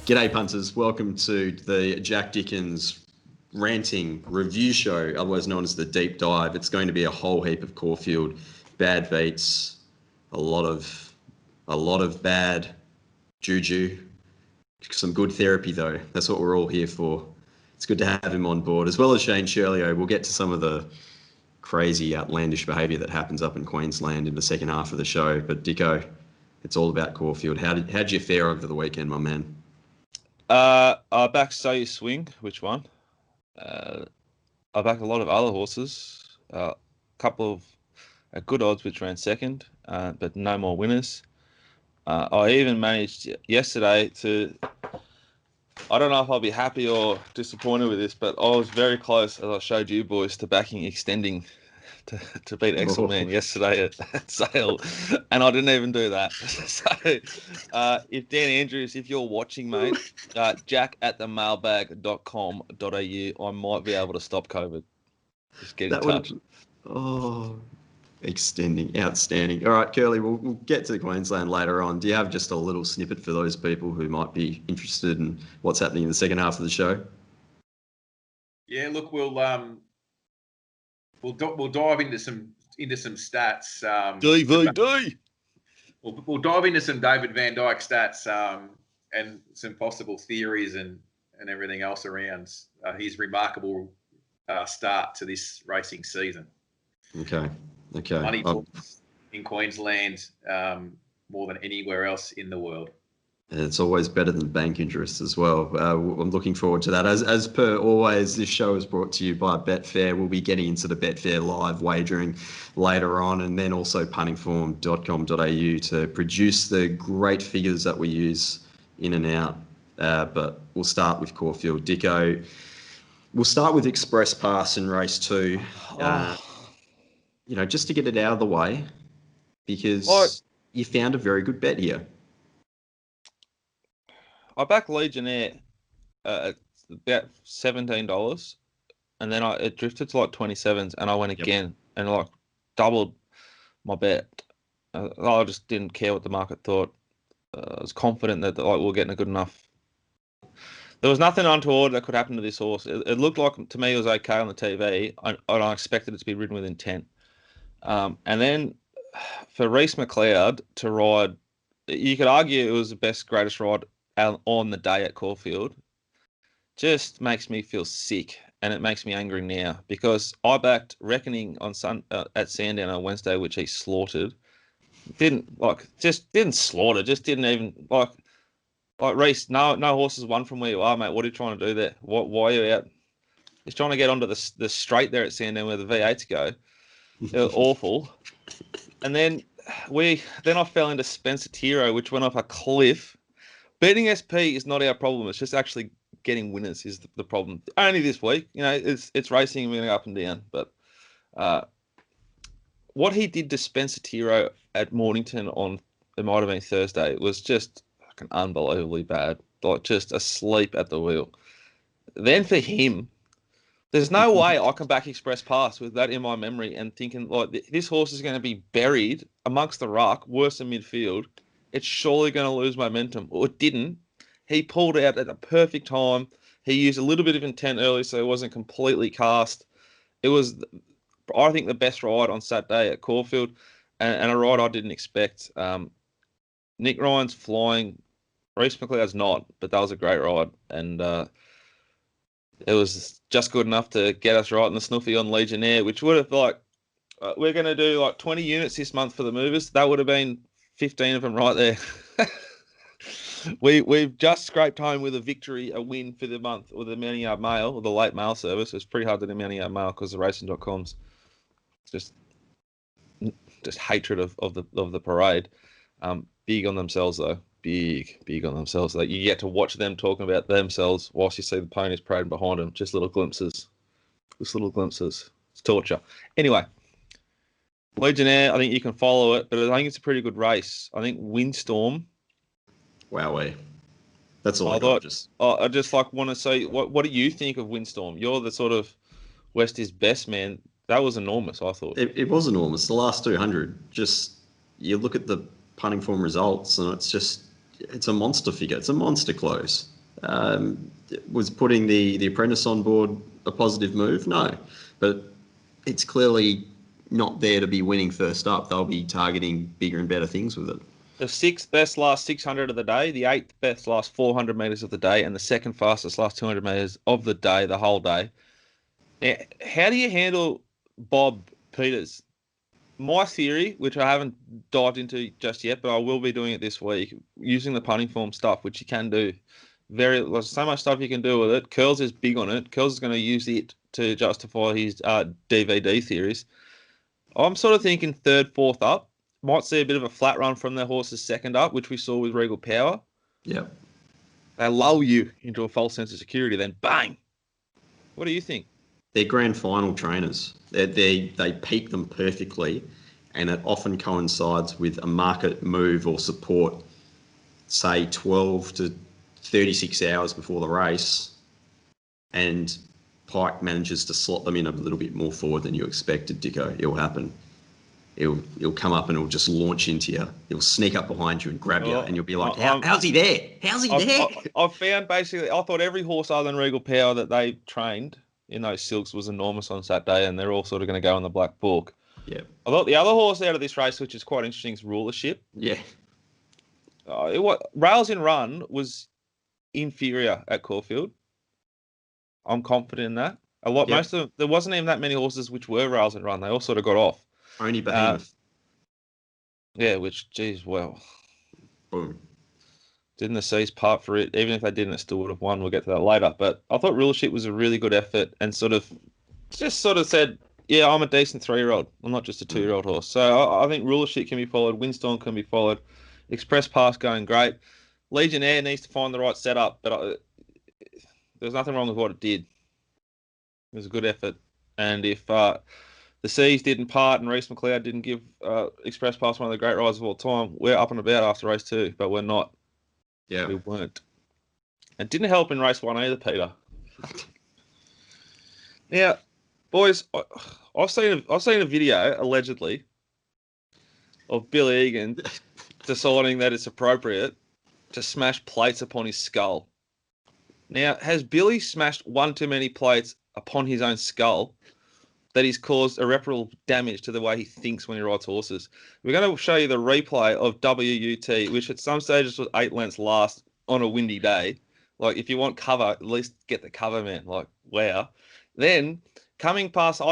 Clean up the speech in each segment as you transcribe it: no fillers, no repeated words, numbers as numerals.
G'day, punters. Welcome to the Jack Dickens ranting review show, otherwise known as the Deep Dive. It's going to be a whole heap of Caulfield bad beats, a lot of bad juju, some good therapy though. That's what we're all here for. It's good to have him on board, as well as Shane Ciurleo. We'll get to some of the crazy, outlandish behaviour that happens up in Queensland in the second half of the show. But Dicko, it's all about Caulfield. How'd you fare over the weekend, my man? I backed So You Swing. Which one? I backed a lot of other horses. A couple of good odds which ran second, but no more winners. I even managed yesterday to... I don't know if I'll be happy or disappointed with this, but I was very close, as I showed you boys, to backing Extending to beat Excelman yesterday at Sale, and I didn't even do that. So, if Dan Andrews, if you're watching, mate, jack@themailbag.com.au, I might be able to stop COVID. Just get in touch. Extending, outstanding. All right, Curly, we'll get to Queensland later on. Do you have just a little snippet for those people who might be interested in what's happening in the second half of the show? Yeah, look, we'll dive into some stats. DVD. We'll dive into some David Vandyke stats and some possible theories and everything else around his remarkable start to this racing season. Okay. Money talks in Queensland more than anywhere else in the world. It's always better than bank interest as well. I'm looking forward to that. As per always, this show is brought to you by Betfair. We'll be getting into the Betfair live wagering later on, and then also puntingform.com.au to produce the great figures that we use in and out. But we'll start with Caulfield. Dicko, we'll start with Express Pass in race 2. Just to get it out of the way, because you found a very good bet here. I backed Legionnaire at about $17, and then it drifted to like 27s, and I went again and like doubled my bet. I just didn't care what the market thought. I was confident that we're getting a good enough. There was nothing untoward that could happen to this horse. It looked like, to me, it was okay on the TV, and I expected it to be ridden with intent. And then for Reece McLeod to ride, you could argue it was the best, greatest ride on the day at Caulfield. Just makes me feel sick, and it makes me angry now, because I backed Reckoning on at Sandown on Wednesday, which he slaughtered. Didn't slaughter, just didn't even like Reece. No horses won from where you are, mate. What are you trying to do there? Why are you out? He's trying to get onto the straight there at Sandown where the V8s go. It was awful. And then I fell into Spencer Tiro, which went off a cliff. Beating SP is not our problem. It's just actually getting winners is the problem. Only this week, it's racing and we're going to go up and down. But what he did to Spencer Tiro at Mornington it might have been Thursday, was just fucking unbelievably bad. Like, just asleep at the wheel. Then for him, there's no way I can back Express Pass with that in my memory and thinking, like, this horse is going to be buried amongst the ruck, worse than midfield. It's surely going to lose momentum. Well, it didn't. He pulled out at the perfect time. He used a little bit of intent early, so it wasn't completely cast. It was, I think, the best ride on Saturday at Caulfield, and a ride I didn't expect. Nick Ryan's flying. Reece McLeod's not, but that was a great ride. And it was just good enough to get us right in the snuffy on Legionnaire, which would have, we're going to do 20 units this month for the movers. That would have been 15 of them right there. We've just scraped home with a victory, a win for the month with the Mounting Yard Mail, or the late mail service. It's pretty hard to do Mounting Yard Mail because the racing.com's just hatred of the parade. Big on themselves though. Big on themselves. Like, you get to watch them talking about themselves whilst you see the ponies parading behind them. Just little glimpses. It's torture. Anyway, Legionnaire, I think you can follow it, but I think it's a pretty good race. I think Windstorm. Wowee. That's all I got. I just want to say, what do you think of Windstorm? You're the sort of West is best man. That was enormous, I thought. It was enormous. The last 200, you look at the punting form results, and it's a monster figure. It's a monster close. Was putting the apprentice on board a positive move? No, but it's clearly not there to be winning first up. They'll be targeting bigger and better things with it. The 6th best last 600 of the day, the 8th best last 400 metres of the day, and the 2nd fastest last 200 metres of the day, the whole day. Now, how do you handle Bob Peters? My theory, which I haven't dived into just yet, but I will be doing it this week, using the punting form stuff, which you can do. There's so much stuff you can do with it. Curls is big on it. Curls is going to use it to justify his DVD theories. I'm sort of thinking 3rd, 4th up. Might see a bit of a flat run from their horses 2nd up, which we saw with Regal Power. Yep. They lull you into a false sense of security, then bang. What do you think? They're grand final trainers. They peak them perfectly, and it often coincides with a market move or support, say 12 to 36 hours before the race, and Pike manages to slot them in a little bit more forward than you expected, Dicko. It'll happen. He'll come up and he'll just launch into you. He'll sneak up behind you and grab you, and you'll be like, how's he there? How's he there? I've found basically, I thought every horse other than Regal Power that they trained in those silks was enormous on Saturday, and they're all sort of going to go in the black book. Yeah. I thought the other horse out of this race, which is quite interesting, is Rulership. Yeah. Rails in Run was inferior at Caulfield. I'm confident in that. Most of them, there wasn't even that many horses which were Rails in Run. They all sort of got off. Only Behemoth. Which, geez, well. Boom. Didn't the Seas part for it? Even if they didn't, it still would have won. We'll get to that later. But I thought Rulership was a really good effort and sort of said, yeah, I'm a decent 3-year-old. I'm not just a 2-year-old horse. So I think Rulership can be followed. Windstorm can be followed. Express Pass going great. Legionnaire needs to find the right setup, but there's nothing wrong with what it did. It was a good effort. And if the Seas didn't part and Reece McLeod didn't give Express Pass one of the great riders of all time, we're up and about after race 2, but we're not. Yeah. We weren't. It didn't help in race 1 either, Peter. Now, boys, I've seen a video, allegedly, of Bill Egan deciding that it's appropriate to smash plates upon his skull. Now, has Billy smashed one too many plates upon his own skull that he's caused irreparable damage to the way he thinks when he rides horses? We're going to show you the replay of WUT, which at some stages was 8 lengths last on a windy day. Like, if you want cover, at least get the cover, man. Like, wow. Then, coming past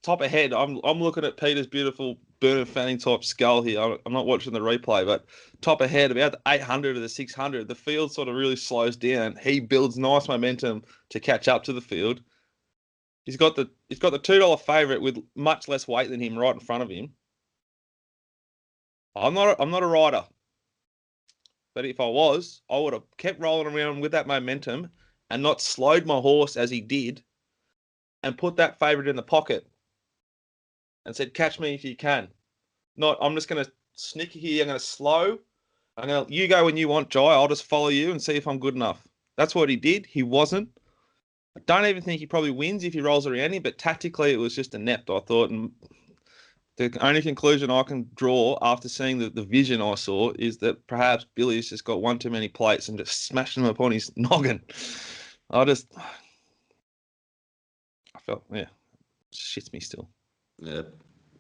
top ahead, I'm looking at Peter's beautiful Bernard Fanning type skull here. I'm not watching the replay, but top ahead, about the 800 or the 600, the field sort of really slows down. He builds nice momentum to catch up to the field. He's got the $2 favourite with much less weight than him right in front of him. I'm not a rider, but if I was, I would have kept rolling around with that momentum and not slowed my horse as he did, and put that favourite in the pocket and said, "Catch me if you can." Not, I'm just going to snick here. I'm going to slow. You go when you want, Jai. I'll just follow you and see if I'm good enough. That's what he did. He wasn't. I don't even think he probably wins if he rolls around him, but tactically it was just inept, I thought. And the only conclusion I can draw after seeing the vision I saw is that perhaps Billy's just got one too many plates and just smashed them upon his noggin. I felt, it shits me still. Yeah,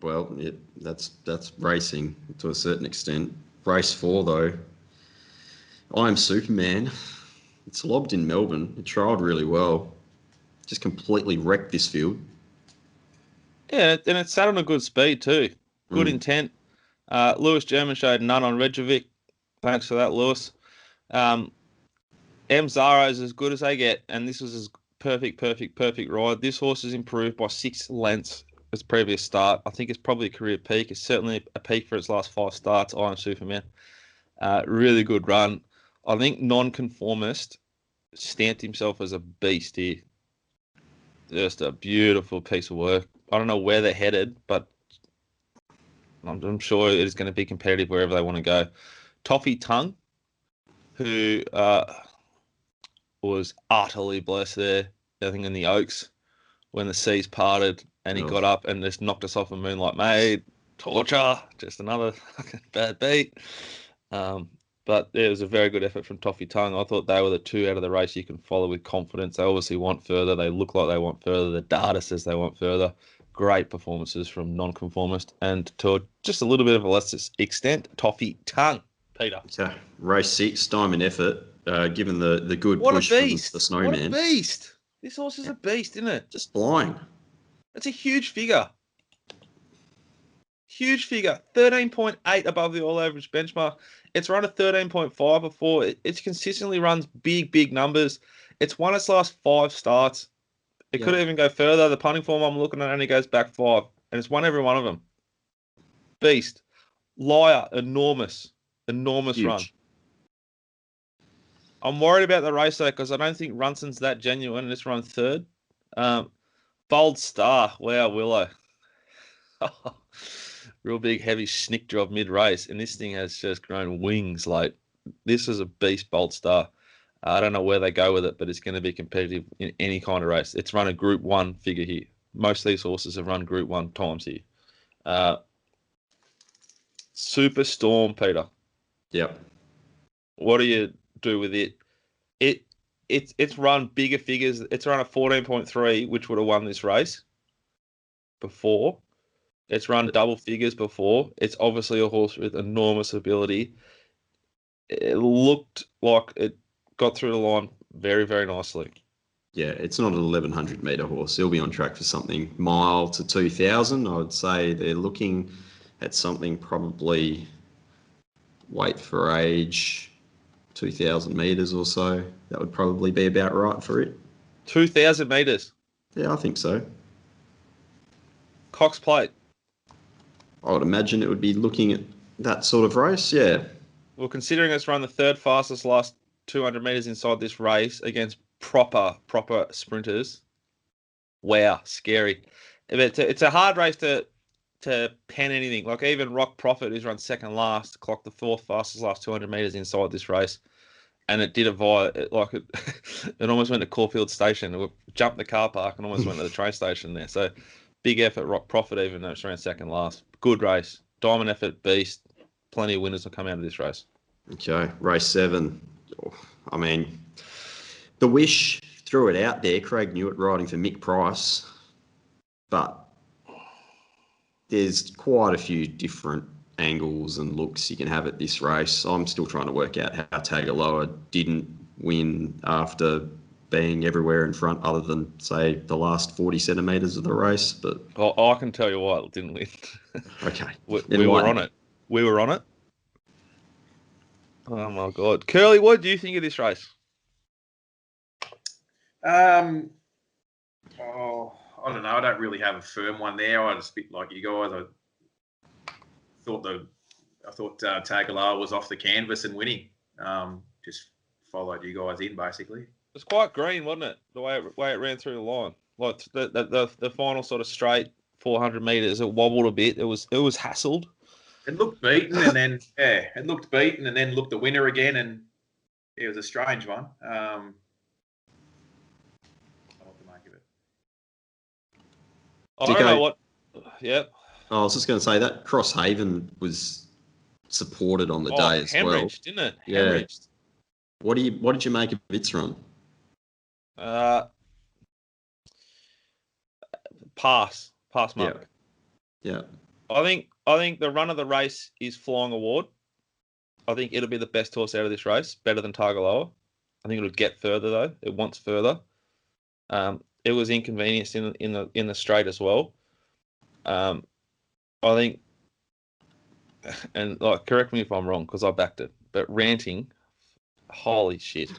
well, that's racing to a certain extent. Race 4, though, I'm Superman. It's lobbed in Melbourne. It trialled really well. Just completely wrecked this field. Yeah, and it sat on a good speed too. Good intent. Lewis German showed none on Rejovic. Thanks for that, Lewis. M Zaro's as good as they get, and this was as perfect ride. This horse has improved by 6 lengths its previous start. I think it's probably a career peak. It's certainly a peak for its last 5 starts. I am Superman. Really good run. I think Nonconformist stamped himself as a beast here. Just a beautiful piece of work. I don't know where they're headed, but I'm sure it is going to be competitive wherever they want to go. Toffee Tongue, who was utterly blessed there, I think in the Oaks, when the seas parted and he got up and just knocked us off a Moonlight Maid. Torture, just another fucking bad beat. But it was a very good effort from Toffee Tongue. I thought they were the two out of the race you can follow with confidence. They obviously want further. They look like they want further. The data says they want further. Great performances from non-conformist. And to just a little bit of a lesser extent, Toffee Tongue, Peter. Okay. Race 6, Diamond Effort. Given the good What push a from beast. the Snowman. What a beast. This horse is a beast, isn't it? Just flying. It's a huge figure. Huge figure. 13.8 above the all-average benchmark. It's run a 13.5 before. It consistently runs big numbers. It's won its last 5 starts. It could even go further. The punting form I'm looking at only goes back 5. And it's won every one of them. Beast. Liar. Enormous. Enormous Huge. run. I'm worried about the race, though, because I don't think Runson's that genuine. This run third. Bold Star. Wow, Willow. Real big, heavy snick job mid-race. And this thing has just grown wings. Like, this is a beast, Bold Star. I don't know where they go with it, but it's going to be competitive in any kind of race. It's run a Group 1 figure here. Most of these horses have run Group 1 times here. Superstorm, Peter. Yep. What do you do with it? It's run bigger figures. It's run a 14.3, which would have won this race before. It's run double figures before. It's obviously a horse with enormous ability. It looked like it got through the line very, very nicely. Yeah, it's not an 1,100 metre horse. He'll be on track for something mile to 2,000. I would say they're looking at something probably weight for age, 2,000 metres or so. That would probably be about right for it. 2,000 metres. Yeah, I think so. Cox Plate. I would imagine it would be looking at that sort of race, yeah. Well, considering it's run the third fastest last 200 metres inside this race against proper sprinters, wow, scary. It's a hard race to pen anything. Like even Rock Profit, who's run second last, clocked the 4th fastest last 200 metres inside this race. And it did it almost went to Caulfield Station. It jumped the car park and almost went to the train station there. So big effort, Rock Profit, even though it's ran second last. Good race. Diamond Effort, beast. Plenty of winners will come out of this race. Okay, race 7. I mean, the Wish threw it out there. Craig Newitt riding for Mick Price. But there's quite a few different angles and looks you can have at this race. I'm still trying to work out how Tagaloa didn't win after being everywhere in front other than, say, the last 40 centimetres of the race. But I can tell you why it didn't win. Okay. We were on it. We were on it. Oh, my God. Curly, what do you think of this race? I don't know. I don't really have a firm one there. I just bit like you guys. I thought Tagaloa was off the canvas and winning. Just followed you guys in basically. It was quite green, wasn't it? The way it ran through the line, like the final sort of straight 400 meters, it wobbled a bit. It was hassled. It looked beaten, and then it looked beaten, and then looked the winner again, and it was a strange one. I don't know what. Yeah. I was just going to say that Crosshaven was supported on the day as well. Hemorrhaged, didn't it? Yeah. Hemorrhaged. What did you make of its run? Pass mark. Yeah. I think the run of the race is Flying Award. I think it'll be the best horse out of this race, better than Tagaloa. I think it'll get further though. It wants further. It was inconvenienced in the straight as well. I think, and like, correct me if I'm wrong because I backed it, but Ranting, holy shit.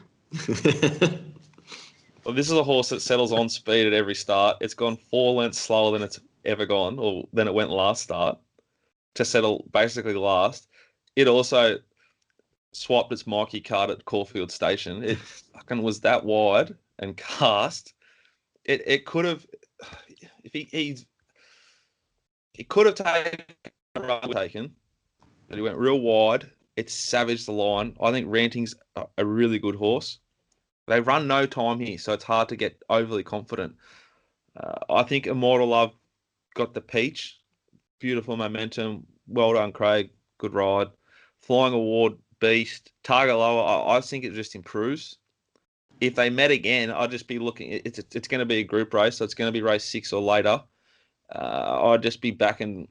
Well, this is a horse that settles on speed at every start. It's gone 4 lengths slower than it's ever gone, or than it went last start, to settle basically last. It also swapped its Mikey card at Caulfield Station. It fucking was that wide and cast. It could have, if he could have taken, but he went real wide. It savaged the line. I think Ranting's a really good horse. They run no time here, so it's hard to get overly confident. I think Immortal Love got the peach. Beautiful momentum. Well done, Craig. Good ride. Flying Award beast. Target lower, I think it just improves. If they met again, I'd just be looking. It's going to be a group race, so it's going to be race 6 or later. I'd just be backing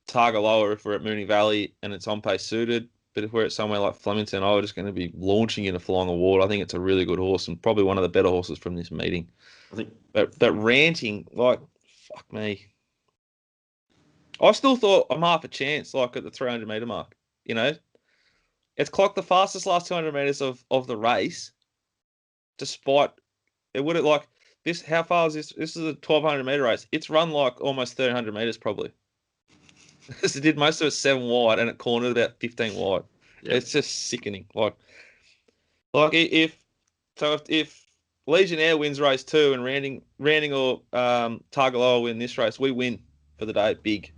Target lower if we're at Moonee Valley and it's on pace suited. But if we're at somewhere like Flemington, I'm just going to be launching into Flying Award. I think it's a really good horse and probably one of the better horses from this meeting. I think. But ranting, like, fuck me. I still thought I'm half a chance, like at the 300 metre mark. You know, it's clocked the fastest last 200 metres of the race, despite it would have like this. How far is this? This is a 1200 metre race. It's run like almost 1300 metres probably. Because it did most of it 7 wide and it cornered about 15 wide. Yep. It's just sickening. Like if Legionnaire wins race 2 and Randing or Targaloa win this race, we win for the day big.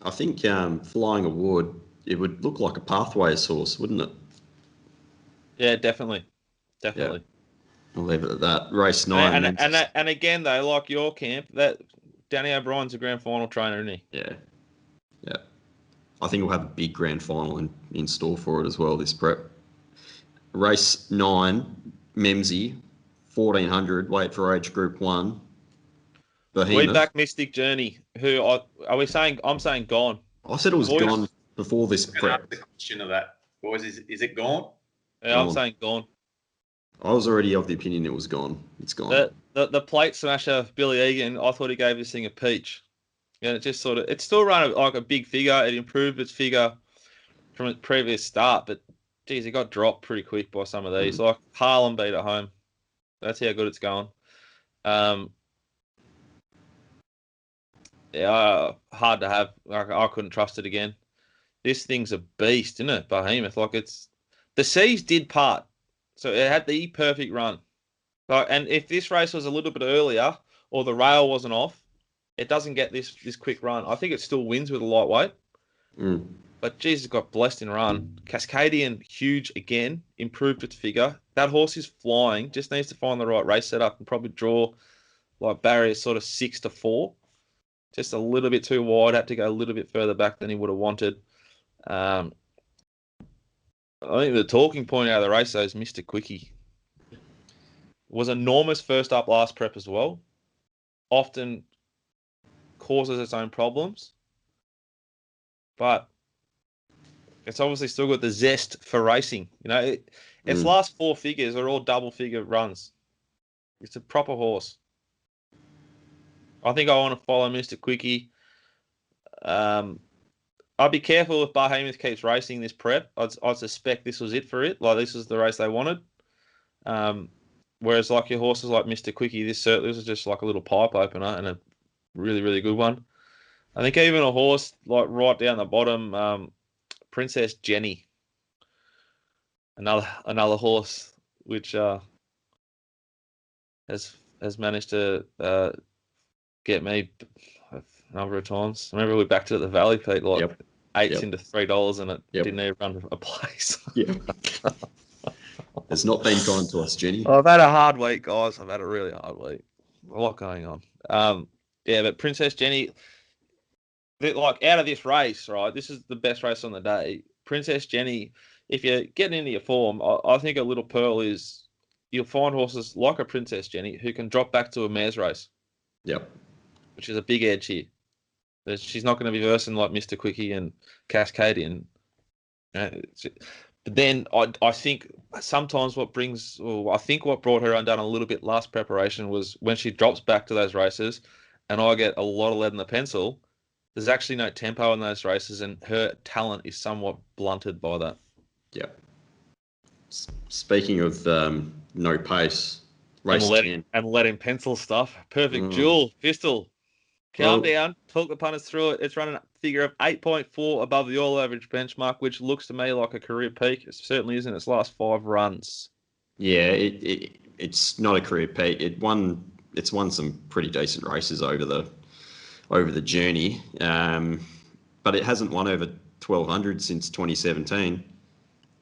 I think Flying Award, it would look like a Pathways horse, wouldn't it? Yeah, definitely. Yeah. I'll leave it at that. Race 9. And again, though, like your camp, that Danny O'Brien's a grand final trainer, isn't he? Yeah. I think we'll have a big grand final in store for it as well, this prep. Race 9, Memsie, 1400, weight for age group 1. Behemoth. We back Mystic Journey. Who are we saying? I'm saying gone. I said it was gone before this prep. The question of that, boys, is it gone? Yeah, gone. I'm saying gone. I was already of the opinion it was gone. It's gone. The plate smasher Billy Egan, I thought he gave this thing a peach. And it just sort of, it's still run like a big figure. It improved its figure from its previous start, but geez, it got dropped pretty quick by some of these. Like Harlem beat at home. That's how good it's going. Yeah, hard to have. Like, I couldn't trust it again. This thing's a beast, isn't it? Behemoth. Like the C's did part, so it had the perfect run. Like, and if this race was a little bit earlier or the rail wasn't off, it doesn't get this quick run. I think it still wins with a lightweight. But Jesus got blessed in run. Cascadian, huge again, improved its figure. That horse is flying. Just needs to find the right race setup and probably draw like barriers sort of 6 to 4. Just a little bit too wide. Had to go a little bit further back than he would have wanted. I think the talking point out of the race though is Mr. Quickie. Was enormous first up last prep as well. Often causes its own problems. But it's obviously still got the zest for racing. You know, its last 4 figures are all double figure runs. It's a proper horse. I think I want to follow Mr. Quickie. I'd be careful if Behemoth keeps racing this prep. I'd suspect this was it for it. Like, this is the race they wanted. Whereas, like, your horses like Mr. Quickie, this is just like a little pipe opener and a really, really good one. I think even a horse, like, right down the bottom, Princess Jenny. Another horse which has managed to get me a number of times. I remember we backed it at the Valley, Pete, like eights into $3 and it didn't even run a place. It's not been kind to us, Jenny. I've had a hard week, guys. I've had a really hard week. A lot going on. But Princess Jenny, like, out of this race, right, this is the best race on the day. Princess Jenny, if you're getting into your form, I think a little pearl is you'll find horses like a Princess Jenny who can drop back to a mare's race. Yep. Which is a big edge here. She's not going to be versing like Mr. Quickie and Cascadian. But then I think sometimes what brought her undone a little bit last preparation was when she drops back to those races and I get a lot of lead in the pencil, there's actually no tempo in those races and her talent is somewhat blunted by that. Yeah. Speaking of no pace, race 10. And letting pencil stuff. Perfect jewel, pistol. Calm down. Talk the punters through it. It's running a figure of 8.4 above the all-average benchmark, which looks to me like a career peak. It certainly isn't its last 5 runs. Yeah, it's not a career peak. It's won some pretty decent races over the journey, but it hasn't won over 1,200 since 2017.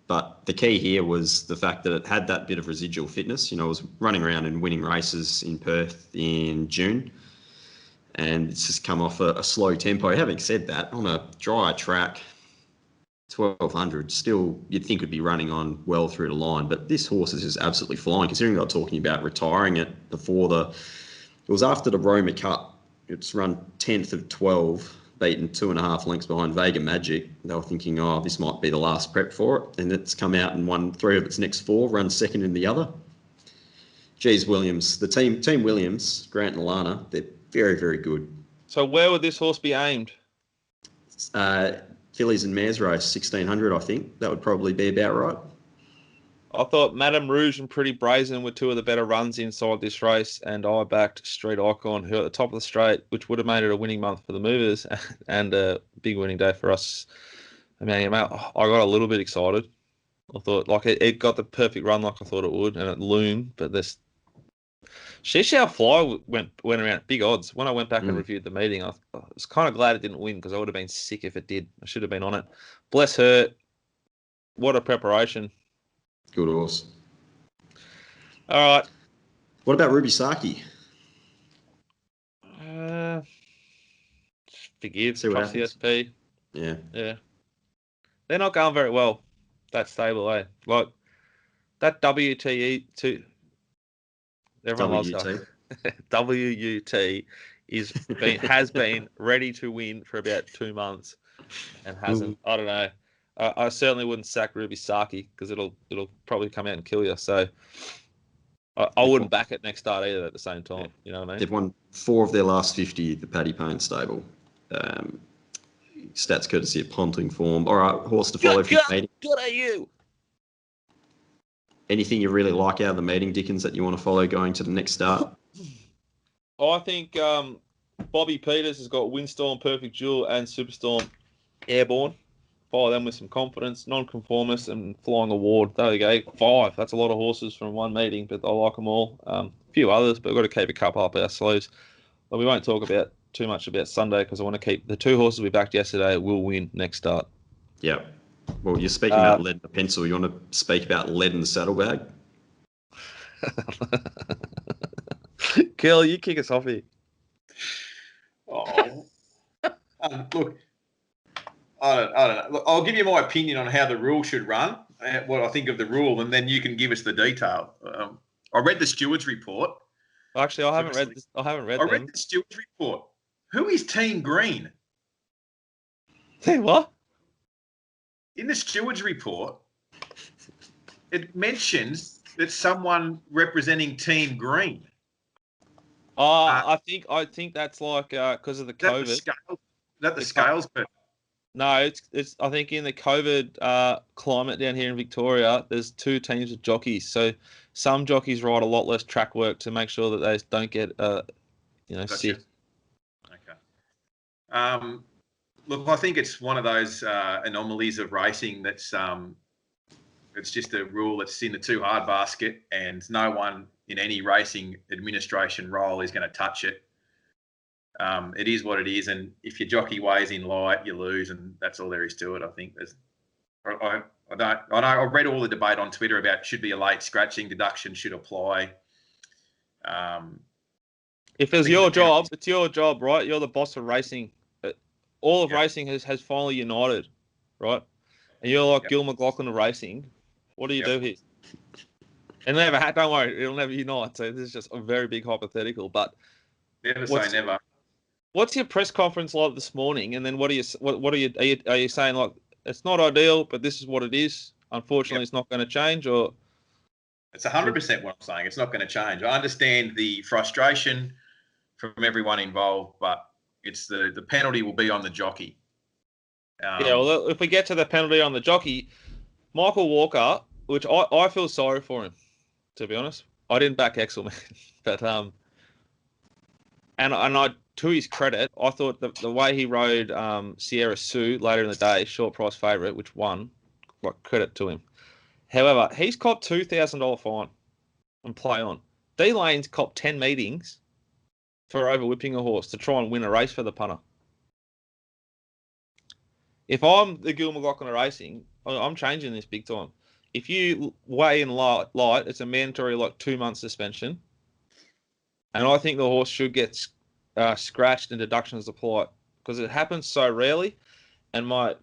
But the key here was the fact that it had that bit of residual fitness. You know, it was running around and winning races in Perth in June. And it's just come off a slow tempo. Having said that, on a dry track, 1,200. Still, you'd think would be running on well through the line, but this horse is just absolutely flying. Considering they're talking about retiring it before it was after the Roma Cup. It's run 10th of 12, beaten 2.5 lengths behind Vega Magic. They were thinking, oh, this might be the last prep for it, and it's come out and won 3 of its next 4, run second in the other. Geez, Williams, the team Williams, Grant and Lana, they're very, very good. So where would this horse be aimed? Fillies and Mares race, 1,600, I think. That would probably be about right. I thought Madame Rouge and Pretty Brazen were 2 of the better runs inside this race, and I backed Street Icon, who at the top of the straight, which would have made it a winning month for the movers and a big winning day for us. I mean, I got a little bit excited. I thought, like, it got the perfect run like I thought it would, and it loomed, but this Shishao Fly went around at big odds. When I went back and reviewed the meeting, I was kind of glad it didn't win because I would have been sick if it did. I should have been on it. Bless her. What a preparation. Good horse. All right. What about Ruby Saki? Forgive. See what Trust happens. CSP. Yeah. Yeah. They're not going very well. That stable, eh? Like, that WTE to everyone loves that. WUT has been ready to win for about 2 months and hasn't. I don't know. I certainly wouldn't sack Ruby Saki because it'll probably come out and kill you. So I wouldn't back it next start either at the same time. You know what I mean? They've won 4 of their last 50 at the Paddy Payne stable. Stats courtesy of Ponting Form. All right, horse to follow from the meeting. Good at you. Anything you really like out of the meeting, Dickens, that you want to follow going to the next start? I think Bobby Peters has got Windstorm, Perfect Jewel, and Superstorm Airborne. Follow them with some confidence. Nonconformist and Flying Award. There you go. 5. That's a lot of horses from one meeting, but I like them all. A few others, but we've got to keep a couple up our sleeves. But we won't talk about too much about Sunday because I want to keep the 2 horses we backed yesterday will win next start. Yeah. Well, you're speaking about lead in the pencil. You want to speak about lead in the saddlebag? Kill, you kick us off here. Oh, look, I don't know. Look, I'll give you my opinion on how the rule should run, what I think of the rule, and then you can give us the detail. I read the steward's report. Actually, I haven't read the steward's report. Who is Team Green? What? In the steward's report, it mentions that someone representing Team Green. I think that's like because of the COVID. Is that the scales? But no, it's. I think in the COVID climate down here in Victoria, there's 2 teams of jockeys. So some jockeys ride a lot less track work to make sure that they don't get sick. Okay. Look, I think it's one of those anomalies of racing that's it's just a rule that's in the too hard basket, and no one in any racing administration role is going to touch it. It is what it is, and if your jockey weighs in light, you lose, and that's all there is to it. I think I read all the debate on Twitter about should be a late scratching deduction should apply. If it's your job, it's your job, right? You're the boss of racing. All of racing has finally united, right? And you're like Gil McLaughlin of racing. What do you do here? And don't worry, it'll never unite. So this is just a very big hypothetical. But never say never. What's your press conference like this morning? And then what are you saying? Like, it's not ideal, but this is what it is. Unfortunately, it's not going to change. Or it's 100% what I'm saying. It's not going to change. I understand the frustration from everyone involved, but it's the penalty will be on the jockey. Well, if we get to the penalty on the jockey, Michael Walker, which I feel sorry for him, to be honest. I didn't back Excelman, but and I to his credit, I thought the way he rode Sierra Sue later in the day, short price favourite, which won, like credit to him. However, he's copped $2,000 fine and play on. D Lane's copped 10 meetings for over whipping a horse to try and win a race for the punter. If I'm the Gil McLaughlin of racing, I'm changing this big time. If you weigh in light, it's a mandatory 2-month suspension. And I think the horse should get scratched and deductions applied because it happens so rarely. And my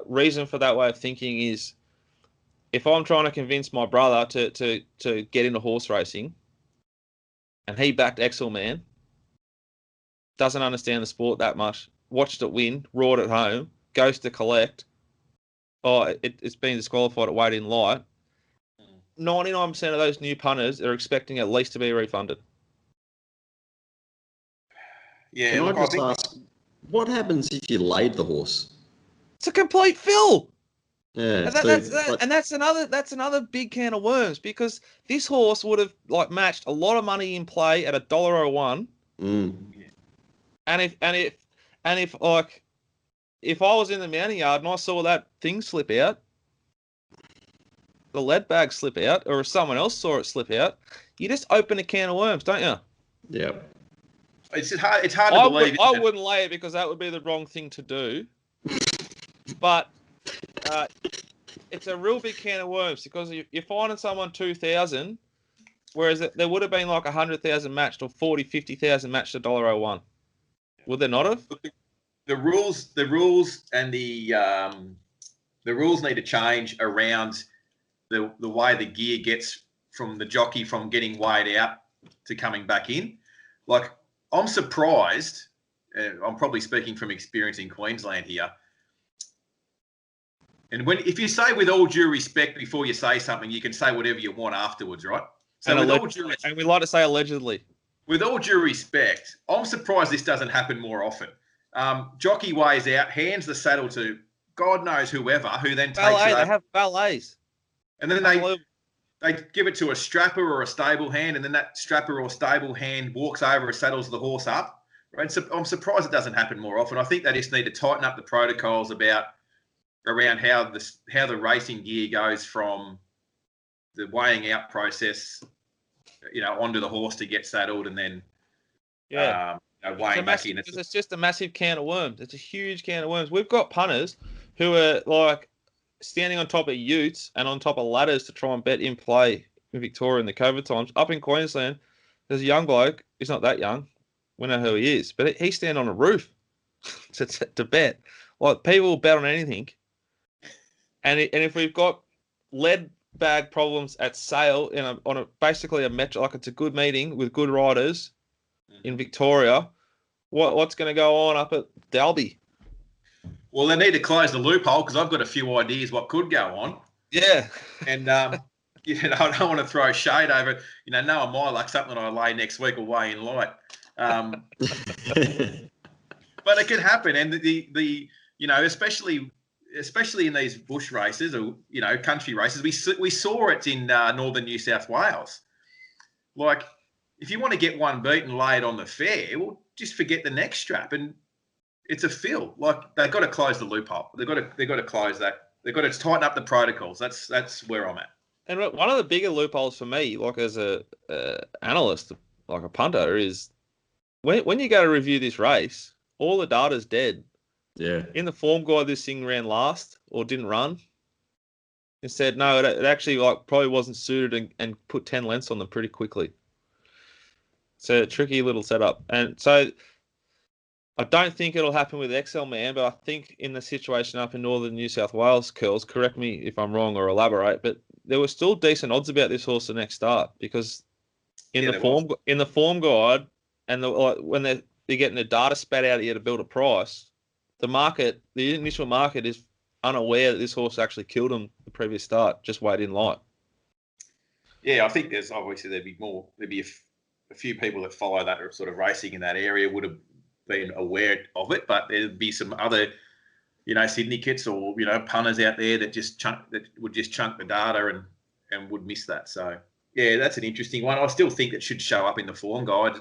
reason for that way of thinking is if I'm trying to convince my brother to get into horse racing and he backed Excelman, doesn't understand the sport that much, watched it win, roared at home, goes to collect, it's been disqualified at weight in light, 99% of those new punters are expecting at least to be refunded. Yeah, Can look, I just ask, what happens if you laid the horse? It's a complete fill. Yeah, And that's another big can of worms, because this horse would have matched a lot of money in play at $1.01. And if I was in the mounting yard and I saw that thing slip out, the lead bag slip out, or if someone else saw it slip out, you just open a can of worms, don't you? Yeah. It's hard to believe. I wouldn't lay it because that would be the wrong thing to do. But it's a real big can of worms, because you're finding someone 2,000, whereas there would have been 100,000 matched, or 40, 50,000 matched at $1.01. Would there not have? The rules and the rules need to change around the way the gear gets from the jockey from getting weighed out to coming back in. I'm surprised, I'm probably speaking from experience in Queensland here, and if you say with all due respect before you say something, you can say whatever you want afterwards, right? So and we like to say allegedly. With all due respect, I'm surprised this doesn't happen more often. Jockey weighs out, hands the saddle to God knows whoever, who then takes it. They have valets. And then they give it to a strapper or a stable hand, and then that strapper or stable hand walks over and saddles the horse up. Right? So I'm surprised it doesn't happen more often. I think they just need to tighten up the protocols around how the racing gear goes from the weighing out process, onto the horse to get saddled, and then weighing back in. It's just a massive can of worms. It's a huge can of worms. We've got punters who are standing on top of utes and on top of ladders to try and bet in play in Victoria in the COVID times. Up in Queensland, there's a young bloke. He's not that young. We know who he is, but he's standing on a roof to bet. People will bet on anything. And if we've got lead bag problems at sale on basically a metro, it's a good meeting with good riders in Victoria, what's going to go on up at Dalby? Well, they need to close the loophole, because I've got a few ideas what could go on. Yeah. And, I don't want to throw shade over it. Knowing my luck, something I lay next week will weigh in light. But it can happen. And especially in these bush races or, country races, we saw it in northern New South Wales. If you want to get one beat and lay it on the fair, well, just forget the neck strap, and it's a fill. They've got to close the loophole. They've got to close that. They've got to tighten up the protocols. That's where I'm at. And one of the bigger loopholes for me, as a analyst, a punter, is when you go to review this race, all the data's dead. Yeah. In the form guide, this thing ran last or didn't run. It said no, it actually probably wasn't suited and put 10 lengths on them pretty quickly. It's a tricky little setup. And so I don't think it'll happen with Excelman, but I think in the situation up in northern New South Wales, Curls, correct me if I'm wrong or elaborate, but there were still decent odds about this horse the next start, because in the form guide and when they're getting the data spat out here to build a price, the initial market is unaware that this horse actually killed him the previous start, just weighed in light. Yeah, I think there'd be a few people that follow that sort of racing in that area would have been aware of it, but there'd be some other, syndicates or, punters out there that would just chunk the data and would miss that. So, yeah, that's an interesting one. I still think it should show up in the form guide.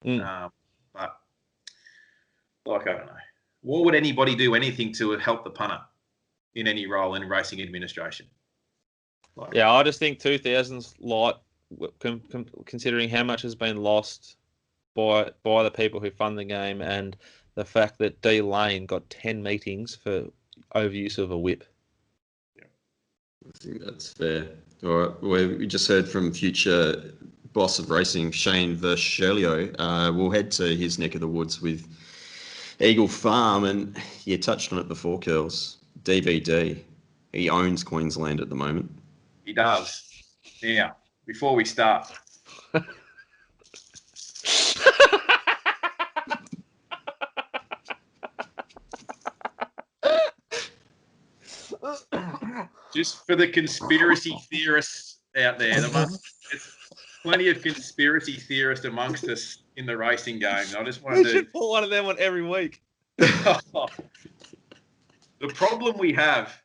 But, I don't know. Why would anybody do anything to help the punter in any role in racing administration? I just think 2000's light, considering how much has been lost by the people who fund the game, and the fact that D Lane got 10 meetings for overuse of a whip. Yeah, I think that's fair. All right, we just heard from future boss of racing, Shane the Ciurleo. We'll head to his neck of the woods with Eagle Farm, and you touched on it before, Curls. DVD. He owns Queensland at the moment. He does. Now, before we start, just for the conspiracy theorists out there, there's plenty of conspiracy theorists amongst us in the racing game. I just wanted We should put one of them on every week. The problem we have,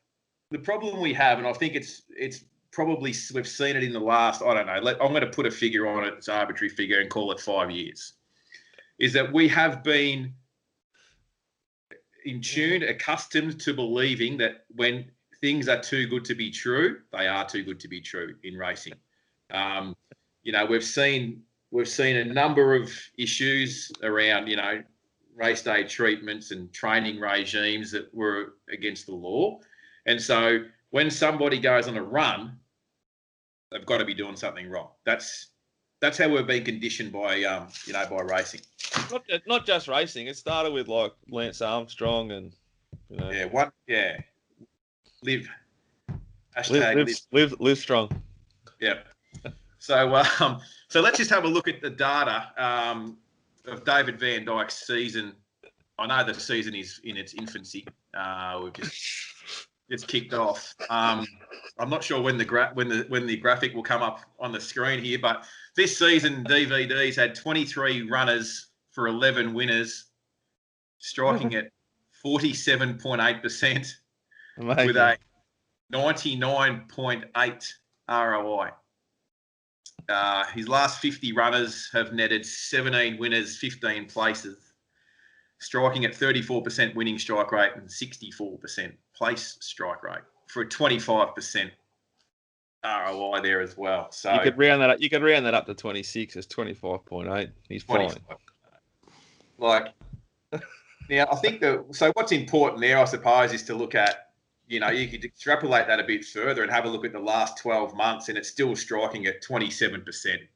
and I think it's probably, we've seen it in the last, I don't know, I'm going to put a figure on it, it's an arbitrary figure, and call it 5 years, is that we have been accustomed to believing that when things are too good to be true, they are too good to be true in racing. We've seen a number of issues around, race day treatments and training regimes that were against the law. And so when somebody goes on a run, they've got to be doing something wrong. That's how we're being conditioned by by racing. Not just racing. It started with like Lance Armstrong and live. Hashtag live strong. Yeah. So let's just have a look at the data of David Vandyke's season. I know the season is in its infancy. We've just kicked off. I'm not sure when the graphic will come up on the screen here, but this season DVD's had 23 runners for 11 winners, striking at 47.8% with a 99.8 ROI. His last 50 runners have netted 17 winners, 15 places, striking at 34% winning strike rate and 64% place strike rate for a 25% ROI there as well. So you could round that up. You could round that up to 26. It's 25.8. He's fine. Now, I think so what's important there, I suppose, is to look at, you could extrapolate that a bit further and have a look at the last 12 months, and it's still striking at 27%.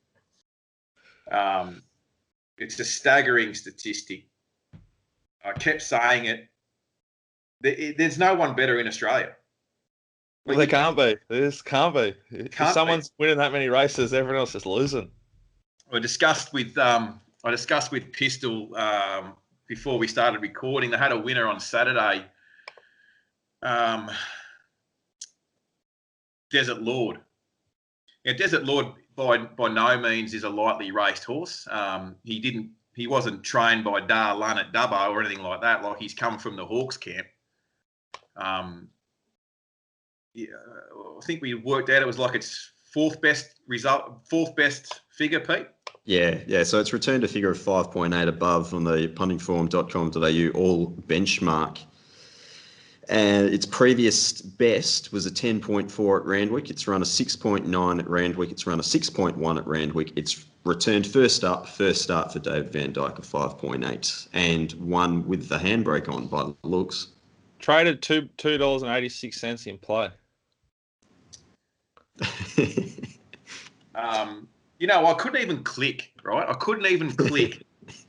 It's a staggering statistic. I kept saying it. There's no one better in Australia. Well, there can't be. There just can't be. If someone's winning that many races, everyone else is losing. I discussed with Pistol before we started recording. They had a winner on Saturday. Desert Lord. Yeah, Desert Lord by no means is a lightly raced horse. He wasn't trained by Dar Lun at Dubbo or anything like that. Like, he's come from the Hawks camp. I think we worked out it was like its fourth best figure, Pete. Yeah. So it's returned a figure of 5.8 above on the puntingform.com.au all benchmark. And its previous best was a 10.4 at Randwick. It's run a 6.9 at Randwick. It's run a 6.1 at Randwick. It's returned first start for David Vandyke of 5.8 and won with the handbrake on by the looks. Traded $2.86 in play. I couldn't even click, right? I couldn't even click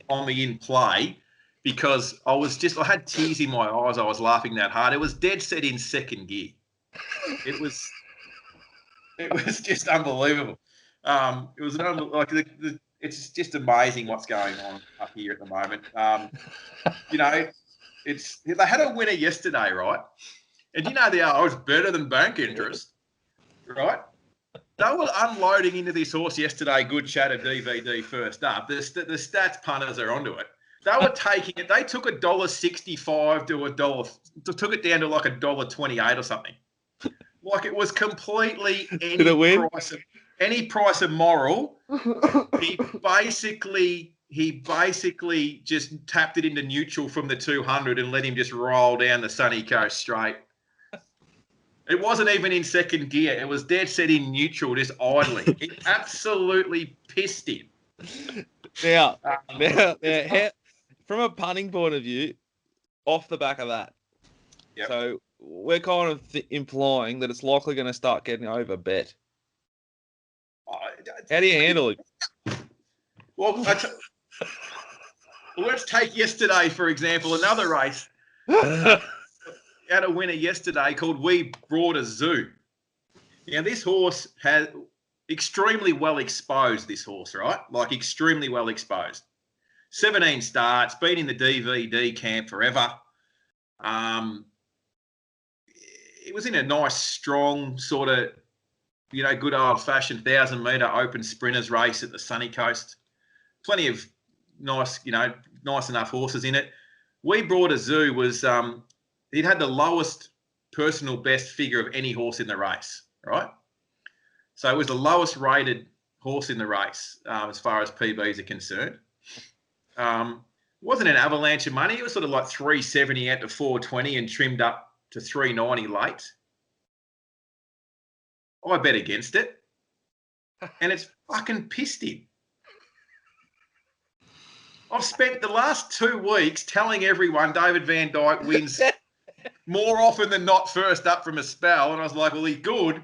on the in play because I had tears in my eyes. I was laughing that hard. It was dead set in second gear. It was just unbelievable. It's just amazing what's going on up here at the moment. They had a winner yesterday, right? And they are always better than bank interest, right? They were unloading into this horse yesterday. Good chatter DVD first up. The stats punters are onto it. They were taking it. They took $1.65 to $1. Took it down to like $1.28 or something. Like, it was completely any price of moral. He basically just tapped it into neutral from the 200 and let him just roll down the sunny coast straight. It wasn't even in second gear. It was dead set in neutral, just idling. It absolutely pissed him. Now, from a punting point of view, off the back of that, yep. So we're kind of implying that it's likely going to start getting over bet. How do you handle it? Well, Well, let's take yesterday, for example, another race. Had a winner yesterday called We Brought a Zoo. Now, this horse has extremely well exposed, this horse, right? Like, extremely well exposed. 17 starts, been in the DVD camp forever. It was in a nice, strong, sort of, good old-fashioned 1,000-metre open sprinters race at the Sunny Coast. Plenty of nice, nice enough horses in it. We Brought a Zoo was, he'd had the lowest personal best figure of any horse in the race, right? So it was the lowest rated horse in the race as far as PBs are concerned. Wasn't an avalanche of money. It was sort of like 370 out to 420 and trimmed up to 390 late. I bet against it. And it's fucking pissed him. I've spent the last 2 weeks telling everyone David Vandyke wins more often than not first up from a spell. And I was like, well, he's good,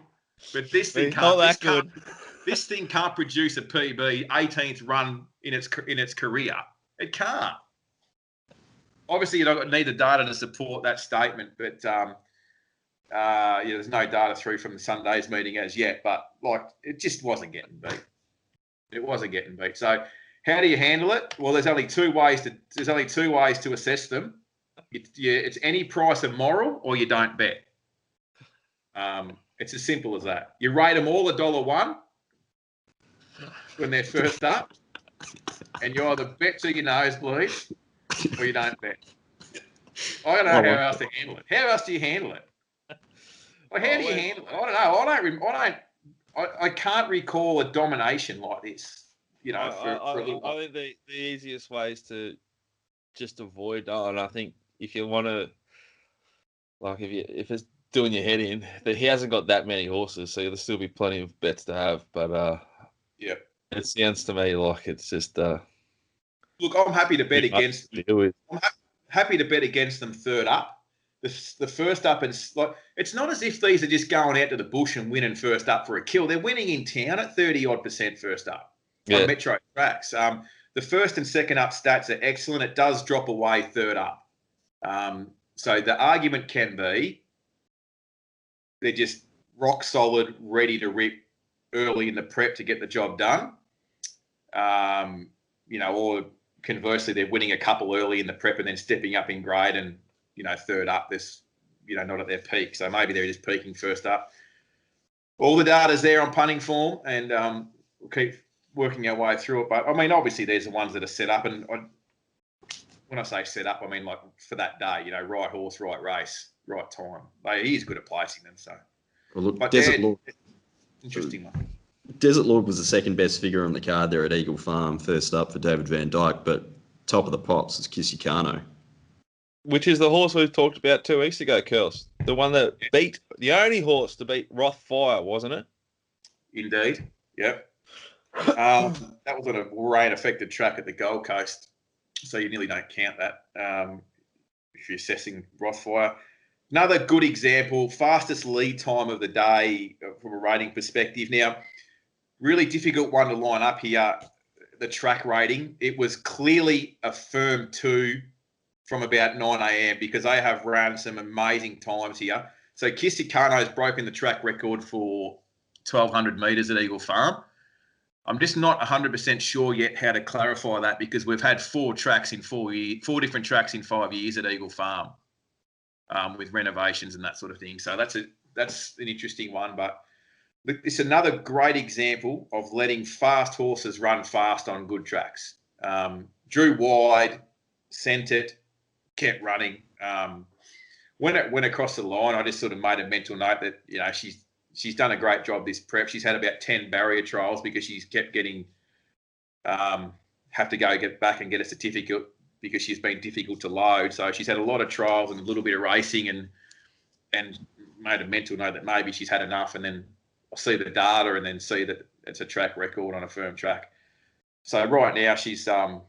but this thing this thing can't produce a PB 18th run in its career. It can't. Obviously, you don't need the data to support that statement, but there's no data through from the Sunday's meeting as yet. But it just wasn't getting beat. It wasn't getting beat. So, how do you handle it? Well, there's only two ways to assess them. It's any price of moral, or you don't bet. It's as simple as that. You rate them all $1 when they're first up, and you either bet to your nosebleeds or you don't bet. I don't know how else to handle it. How else do you handle it? How do you handle it? I don't know. I can't recall a domination like this. I think the easiest way is to just avoid that. And I think if you want to, if it's doing your head in, that he hasn't got that many horses, so there'll still be plenty of bets to have. But it sounds to me like it's just. Look, I'm happy to bet against them. I'm happy to bet against them third up. The first up, and it's not as if these are just going out to the bush and winning first up for a kill. They're winning in town at 30-odd% first up on metro tracks. The first and second up stats are excellent. It does drop away third up. So the argument can be they're just rock solid, ready to rip early in the prep to get the job done. Or conversely, they're winning a couple early in the prep and then stepping up in grade and, third up, not at their peak. So maybe they're just peaking first up. All the data's there on punting form, and we'll keep working our way through it. But, obviously there's the ones that are set up. And when I say set up, I mean, for that day, right horse, right race, right time. He's good at placing them. So, well, look, Desert Lord. Interesting one. Desert Lord was the second best figure on the card there at Eagle Farm, first up for David Vandyke, but top of the pops is Kisukano. Which is the horse we talked about 2 weeks ago, Curls. The one that beat, the only horse to beat Rothfire, wasn't it? Indeed. Yep. That was on a rain-affected track at the Gold Coast, so you nearly don't count that if you're assessing Rothfire. Another good example, fastest lead time of the day from a rating perspective. Now, really difficult one to line up here, the track rating. It was clearly a firm 2 from about 9 a.m. because they have ran some amazing times here. So Kisukano's broken the track record for 1,200 metres at Eagle Farm. I'm just not 100% sure yet how to clarify that because we've had 4 tracks in 4 years, 4 different tracks in 5 years at Eagle Farm with renovations and that sort of thing. So that's an interesting one, but it's another great example of letting fast horses run fast on good tracks. Drew wide, sent it, kept running. When it went across the line, I just sort of made a mental note that she's done a great job this prep. She's had about 10 barrier trials because she's kept getting have to go get back and get a certificate because she's been difficult to load. So she's had a lot of trials and a little bit of racing and made a mental note that maybe she's had enough, and then I'll see the data and then see that it's a track record on a firm track. So right now she's I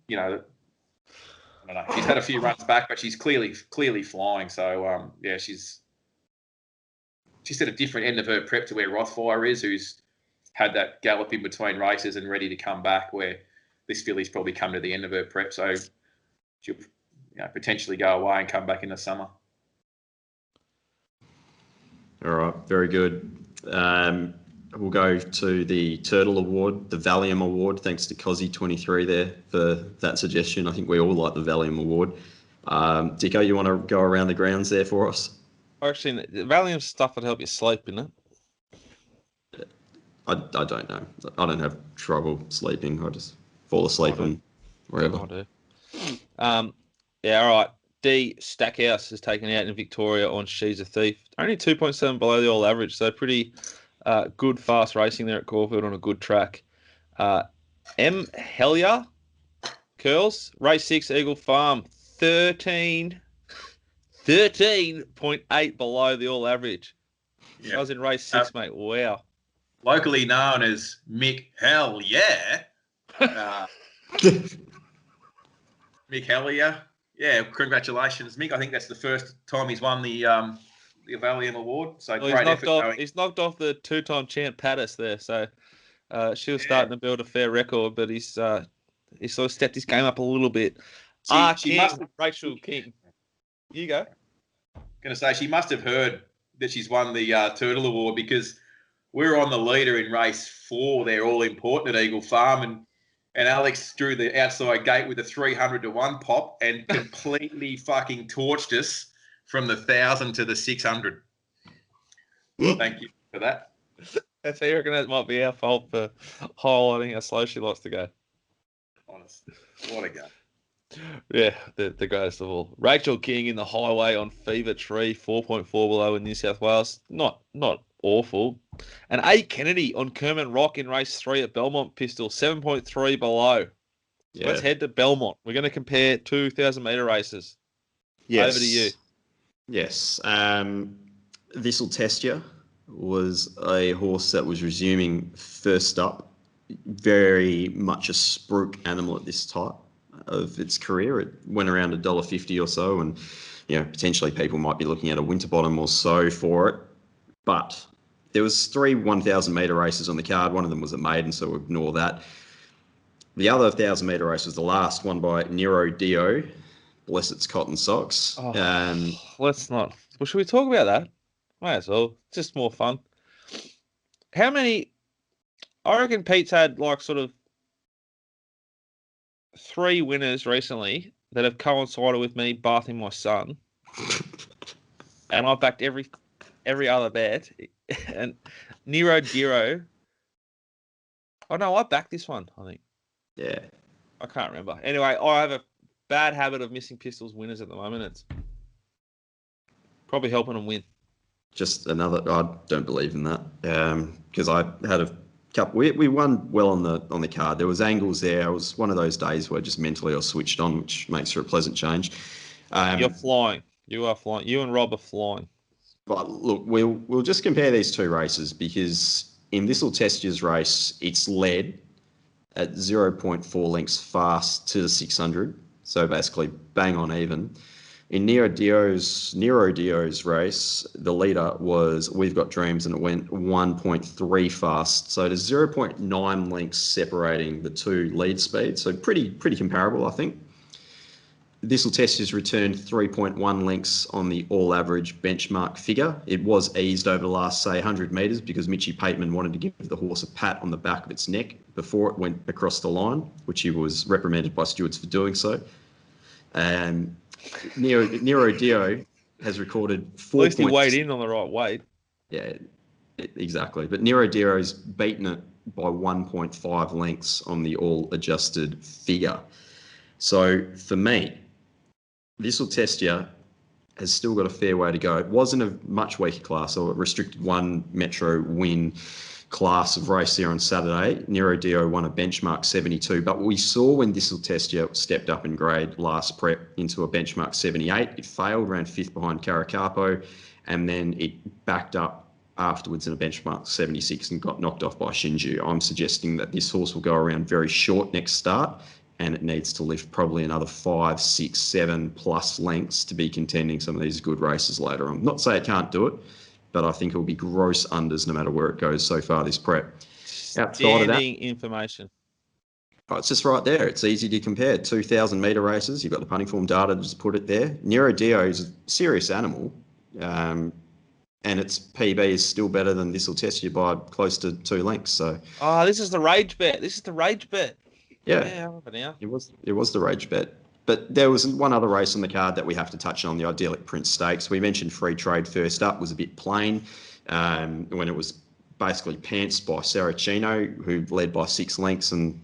don't know. She's had a few runs back, but she's clearly flying. So she's at a different end of her prep to where Rothfire is, who's had that gallop in between races and ready to come back. Where this filly's probably come to the end of her prep. So she'll potentially go away and come back in the summer. All right, very good. We'll go to the Turtle Award, the Valium Award. Thanks to Cozzy23 there for that suggestion. I think we all like the Valium Award. Dicko, you want to go around the grounds there for us? Actually, the Valium stuff would help you sleep, isn't it? I don't know. I don't have trouble sleeping. I just fall asleep on wherever. I do. Yeah, all right. D Stackhouse has taken out in Victoria on She's a Thief. Only 2.7 below the all average, so pretty good fast racing there at Caulfield on a good track. M Hellier Curls, race 6, Eagle Farm, 13.8 below the all average. Yeah. I was in race 6, mate. Wow. Locally known as Mick Hell Yeah. Mick Hellier. Yeah, congratulations, Mick. I think that's the first time he's won the Valium Award. So well, great effort. He's knocked off the 2-time champ Pattis there. So she was starting to build a fair record, but he's sort of stepped his game up a little bit. Rachel King. You go. Going to say she must have heard that she's won the Turtle Award because we're on the leader in race 4. They're all important at Eagle Farm, and Alex drew the outside gate with a 300-1 pop and completely fucking torched us from the 1,000 to the 600. Thank you for that. I think you reckon that might be our fault for highlighting how slow she likes to go. Honest, what a go. Yeah, the greatest of all. Rachel King in the highway on Fever Tree, 4.4 below in New South Wales. Not awful. And A. Kennedy on Kerman Rock in race 3 at Belmont Pistol, 7.3 below. Yeah. Let's head to Belmont. We're going to compare 2,000-metre races. Yes. Over to you. Yes. This will test you. Was a horse that was resuming first up. Very much a spruik animal at this type of its career. It went around $1.50 or so, and potentially people might be looking at a Winterbottom or so for it. But there was 3 1,000-metre races on the card. One of them was a maiden, so we'll ignore that. The other 1,000-metre race was the last, won by Nero Dio. Bless its cotton socks. Let's not. Well, should we talk about that? Might as well. It's just more fun. How many? I reckon Pete's had sort of 3 winners recently that have coincided with me bathing my son, and I backed every other bet. And Nero Giro. Oh no, I backed this one. I think. Yeah. I can't remember. Anyway, I have a bad habit of missing Pistols winners at the moment. It's probably helping them win. Just another. I don't believe in that because I had a couple. We won well on the card. There was angles there. It was one of those days where just mentally I was switched on, which makes for a pleasant change. You're flying. You are flying. You and Rob are flying. But look, we'll just compare these 2 races because in this will test yours race, it's led at 0.4 lengths fast to the 600. So basically bang on even. In Nero Dio's race, the leader was We've Got Dreams, and it went 1.3 fast. So there's 0.9 lengths separating the 2 lead speeds. So pretty comparable, I think. This will test has returned 3.1 lengths on the all-average benchmark figure. It was eased over the last, say, 100 metres because Mitchie Pateman wanted to give the horse a pat on the back of its neck before it went across the line, which he was reprimanded by stewards for doing so. And Nero Dio has recorded 4 points. At least he weighed in on the right weight. Yeah, exactly. But Nero Dio's beaten it by 1.5 lengths on the all-adjusted figure. So for me, this will test you has still got a fair way to go. It wasn't a much weaker class, or a restricted 1 Metro win class of race there on Saturday. Nero Dio won a benchmark 72, but we saw when this will test you stepped up in grade last prep into a benchmark 78. It failed, ran 5th behind Caracapo, and then it backed up afterwards in a benchmark 76 and got knocked off by Shinju. I'm suggesting that this horse will go around very short next start, and it needs to lift probably another 5, 6, 7 plus lengths to be contending some of these good races later on. Not to say it can't do it, but I think it will be gross unders no matter where it goes so far this prep. Outside of that, information. Oh, it's just right there. It's easy to compare. 2,000 metre races. You've got the punting form data to just put it there. Nero Dio is a serious animal. And its PB is still better than this will test you by close to 2 lengths. So, this is the rage bet. Yeah, I remember now. It was the rage bet. But there was one other race on the card that we have to touch on, the Idyllic Prince Stakes. We mentioned Free Trade first up, was a bit plain when it was basically pantsed by Saracino, who led by 6 lengths, and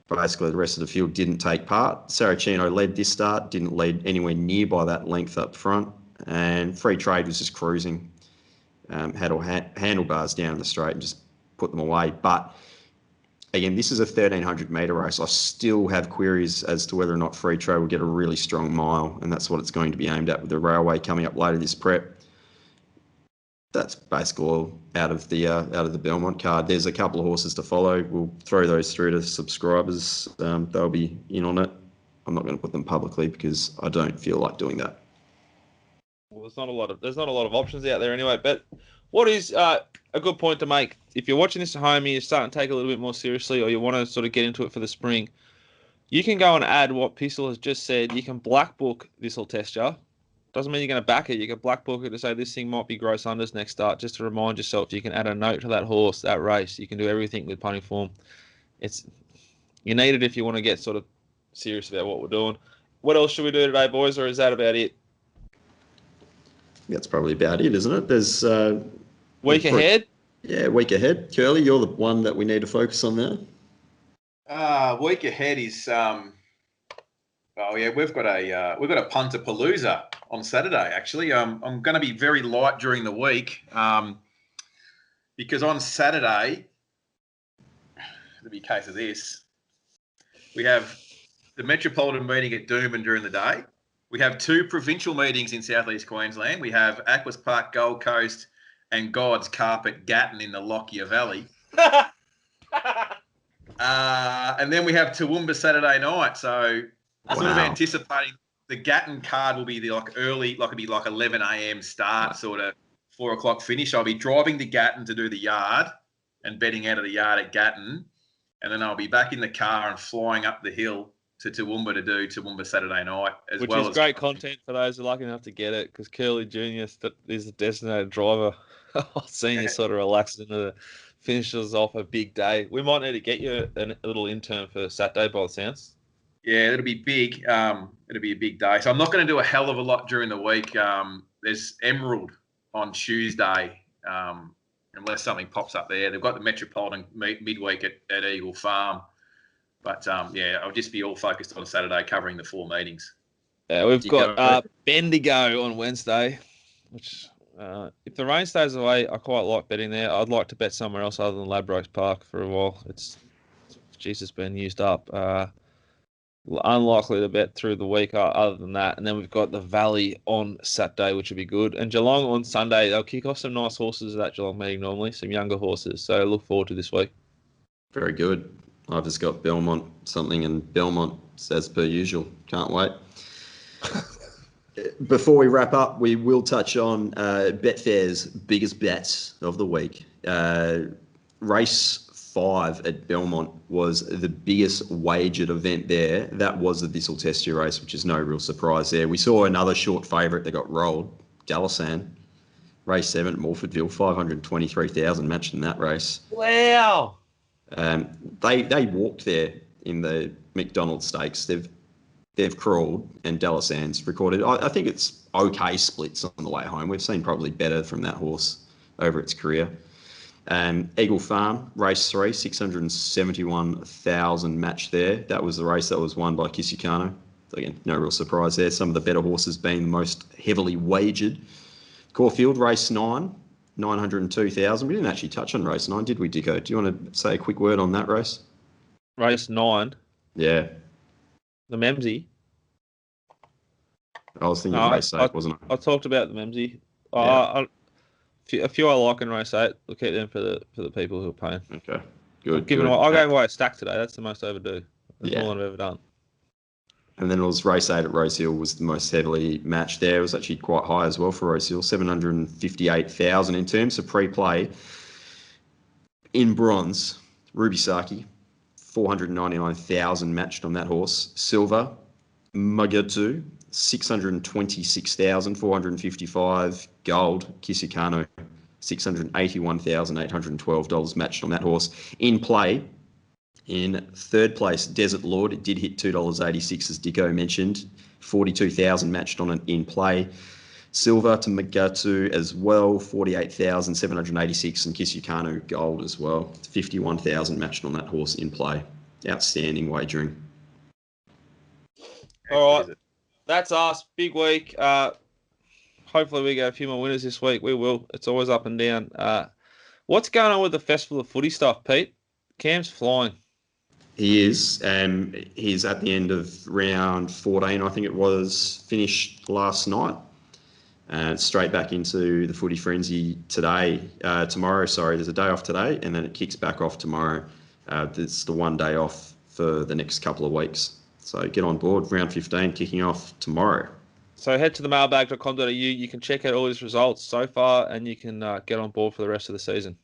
basically the rest of the field didn't take part. Saracino led this start, didn't lead anywhere near by that length up front, and Free Trade was just cruising, had all handlebars down the straight and just put them away. But again, this is a 1,300 metre race. I still have queries as to whether or not Free Trade will get a really strong mile, and that's what it's going to be aimed at with the railway coming up later this prep. That's basically all out of the Belmont card. There's a couple of horses to follow. We'll throw those through to subscribers. They'll be in on it. I'm not going to put them publicly because I don't feel like doing that. Well, there's not a lot of options out there anyway. But what is a good point to make? If you're watching this at home and you're starting to take it a little bit more seriously, or you want to sort of get into it for the spring, you can go and add what Pistol has just said. You can black book this will test you. Doesn't mean you're going to back it. You can black book it to say this thing might be gross unders next start, just to remind yourself. You can add a note to that horse, that race. You can do everything with punting form. You need it if you want to get sort of serious about what we're doing. What else should we do today, boys, or is that about it? That's probably about it, isn't it? There's week ahead. Yeah, week ahead. Curly, you're the one that we need to focus on there. Week ahead is we've got a punter palooza on Saturday. Actually, I'm going to be very light during the week because on Saturday, to be a case of this, we have the Metropolitan meeting at Doomben during the day. We have 2 provincial meetings in southeast Queensland. We have Aquas Park, Gold Coast, and God's Carpet, Gatton in the Lockyer Valley. And then we have Toowoomba Saturday night. So I'm sort of anticipating the Gatton card will be early, it'll be 11 a.m. start, sort of 4 o'clock finish. I'll be driving to Gatton to do the yard and betting out of the yard at Gatton. And then I'll be back in the car and flying up the hill to Toowoomba to do Toowoomba Saturday night. Which is great content for those who are lucky enough to get it, because Curly Jr. is the designated driver. Senior sort of relaxes into the finishes off a big day. We might need to get you a little intern for Saturday by the sounds. Yeah, it'll be big. It'll be a big day. So I'm not going to do a hell of a lot during the week. There's Emerald on Tuesday, unless something pops up there. They've got the Metropolitan midweek at Eagle Farm. But, I'll just be all focused on Saturday covering the 4 meetings. Yeah, we've got Bendigo on Wednesday, which if the rain stays away, I quite like betting there. I'd like to bet somewhere else other than Ladbrokes Park for a while. It's been used up. Unlikely to bet through the week other than that. And then we've got the Valley on Saturday, which will be good. And Geelong on Sunday, they'll kick off some nice horses at that Geelong meeting normally, some younger horses. So look forward to this week. Very good. I've just got Belmont something, and Belmont as per usual. Can't wait. Before we wrap up, we will touch on Betfair's biggest bets of the week. Race 5 at Belmont was the biggest wagered event there. That was the This'll Test You race, which is no real surprise there. We saw another short favourite that got rolled, Dalasan. Race 7 at Morfordville, 523,000 matched in that race. Wow. They walked there in the McDonald's Stakes. They've crawled, and Dalasan's recorded. I think it's okay splits on the way home. We've seen probably better from that horse over its career. Eagle Farm, race 3, 671,000 matched there. That was the race that was won by Kisukano. Again, no real surprise there. Some of the better horses being the most heavily wagered. Caulfield, race 9. 902,000. We didn't actually touch on race 9, did we, Dicko? Do you want to say a quick word on that race? Race 9? Yeah. The Memsie? I was thinking race 8, wasn't I? I talked about the Memsie. Yeah. A few I like in race 8. We'll keep them for the people who are paying. Okay, good. I gave away a stack today. That's the most overdue. That's all I've ever done. And then it was race 8 at Rosehill was the most heavily matched there. It was actually quite high as well for Rosehill, 758,000 in terms of pre-play. In bronze, Ruby Saki, 499,000 matched on that horse. Silver, Magatu, 626,455. Gold, Kisukano, $681,812 matched on that horse. In play, in third place, Desert Lord, it did hit $2.86, as Dicko mentioned. 42,000 matched on it in play. Silver to Magatu as well, 48,786, and Kisukano Gold as well, 51,000 matched on that horse in play. Outstanding wagering. All right, that's us. Big week. Hopefully we get a few more winners this week. We will. It's always up and down. What's going on with the Festival of Footy stuff, Pete? Cam's flying. He is. He's at the end of round 14, I think it was, finished last night. Straight back into the footy frenzy tomorrow. There's a day off today, and then it kicks back off tomorrow. It's the one day off for the next couple of weeks. So get on board. Round 15 kicking off tomorrow. So head to the mailbag.com.au. You can check out all his results so far, and you can get on board for the rest of the season.